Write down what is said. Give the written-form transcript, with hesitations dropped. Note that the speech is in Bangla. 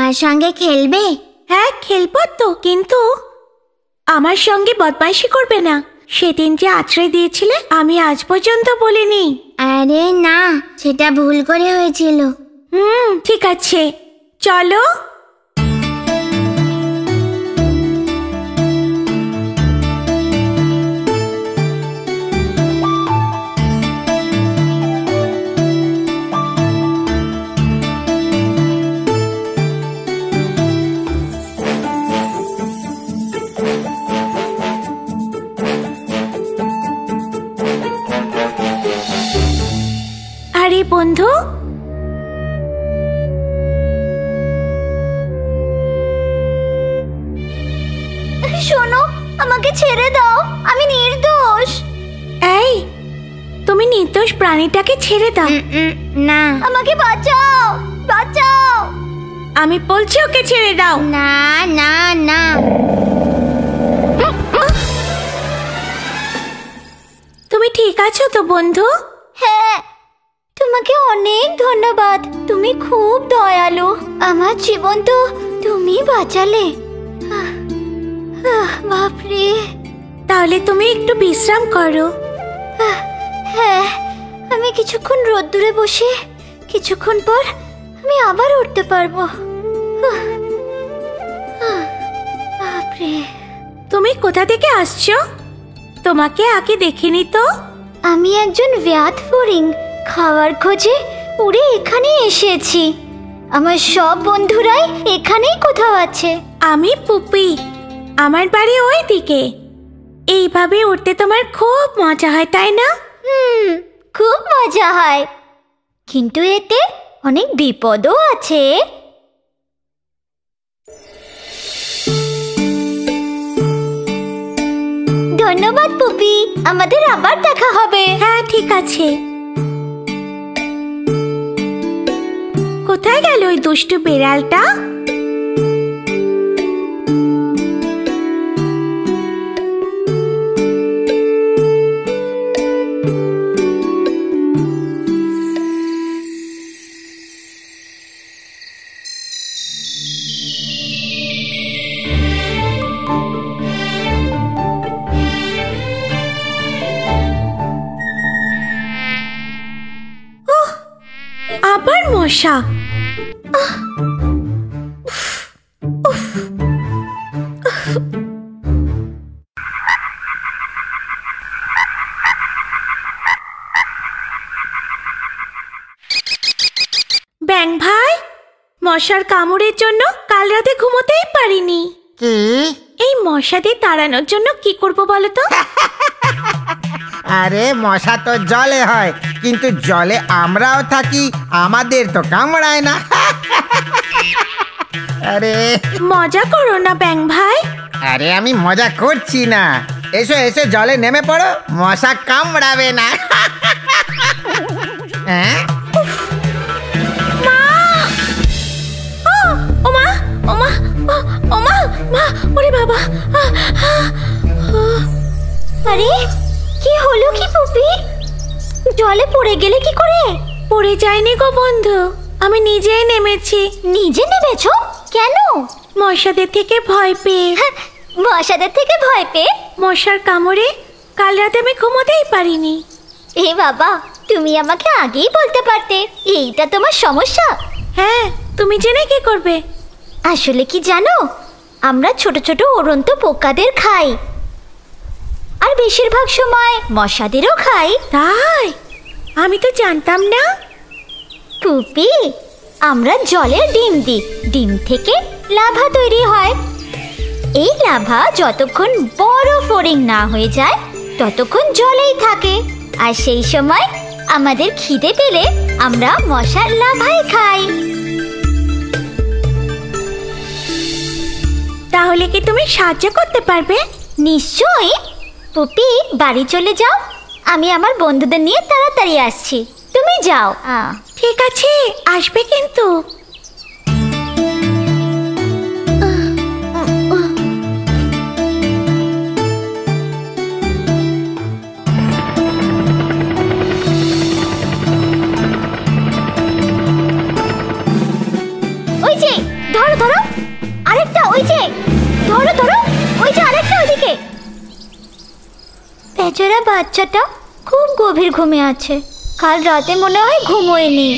আমার সঙ্গে খেলবে? হ্যাঁ খেলবো তো, কিন্তু আমার সঙ্গে বদমাইশি করবে না। সেদিন যে আশ্রয় দিয়েছিলে আমি আজ পর্যন্ত বলিনি। আরে না, সেটা ভুল করে হয়েছিল। ঠিক আছে, চলো। আরে বন্ধু, শোনো, আমাকে ছেড়ে দাও, আমি নির্দোষ। এই তুমি নির্দোষ প্রাণীটাকে ছেড়ে দাও। না, আমাকে বাঁচাও, বাঁচাও। আমি বলছি ওকে ছেড়ে দাও। না না না। তুমি ঠিক আছো তো বন্ধু? হ্যাঁ, তোমাকে অনেক ধন্যবাদ, তুমি খুব দয়ালু। আমার জীবন তো তুমি বাঁচালে। বাপরে। তাহলে তুমি একটু বিশ্রাম করো। হ্যাঁ, আমি কিছুক্ষণ রোদ্দুরে বসে কিছুক্ষণ পর আমি আবার উঠতে পারবো। বাপরে। তুমি কোথা থেকে আসছো? তোমাকে আগে দেখিনি তো। আমি একজন ব্যাধ ফড়িং, খাওয়ার খোঁজে উড়ে এখানে এসেছি। আমার সব বন্ধুরাই এখানেই কোথাও আছে। আমি পুপি, আমার বাড়ি ওই দিকে। এইভাবে উঠতে তোমার খুব মজা হয়, তাই না? খুব মজা হয়, কিন্তু এতে অনেক বিপদও আছে। ধন্যবাদ পুপি, আমাদের আবার দেখা হবে। হ্যাঁ ঠিক আছে। কোথায় গেল ওই দুষ্টু বিড়ালটা? আবার মশা। ব্যাং ভাই, মশার কামড়ের জন্য কাল রাতে ঘুমোতেই পারিনি। কি? এই মশাদের তাড়ানোর জন্য কি করব বলো তো? আরে মশা তো জলে হয়, কিন্তু জলে আমরাও থাকি, আমাদের তো কামড়ায় না। আরে মজা করো না ব্যাং ভাই। আরে আমি মজা করছি না, এসো এসো জলে নেমে পড়ো, মশা কামড়াবে না। হ্যাঁ ওমা ওমা ওমা মা, ওরে বাবা। আরে কি হলো কি পুপি? জলে পড়ে গেলে কি করে? পড়ে যায়নি গো বন্ধু, আমি নিজেই নেমেছি। নিজে নেমেছো? কেন? মশাদের থেকে ভয় পেয়ে। মশাদের থেকে ভয় পেয়ে? মশার কামড়ে কাল রাতে আমি ঘুমোতেই পারিনি। এ বাবা, তুমি আমাকে আগেই বলতে পারতে, এইটা তোমার সমস্যা। হ্যাঁ, তুমি জেনে কি করবে? আসলে কি জানো, আমরা ছোট ছোট উড়ন্ত পোকাদের খাই, আর বেশিরভাগ সময় মশাদেরও খাই। তাই? আমি তো জানতাম না। পুপি, আমরা জলের ডিম দিই, ডিম থেকে লাভা তৈরি হয়। এই লাভা যতক্ষণ বড় ফড়িং না হয়ে যায় ততক্ষণ জলেই থাকে, আর সেই সময় আমাদের খিদে পেলে আমরা মশার লাভাই খাই। তাহলে কি তুমি সাহায্য করতে পারবে? নিশ্চয়ই। পুপি, বাড়ি চলে যাও, আমি আমার বন্ধুদের নিয়ে তাড়াতাড়ি আসছি, তুমি যাও। ঠিক আছে, আসবে কিন্তু। ওই যে, ধরো ধরো বেচারা বাচ্চাটা খুব গভীর ঘুমে আছে, কাল রাতে মনে হয় ঘুমোয়নি।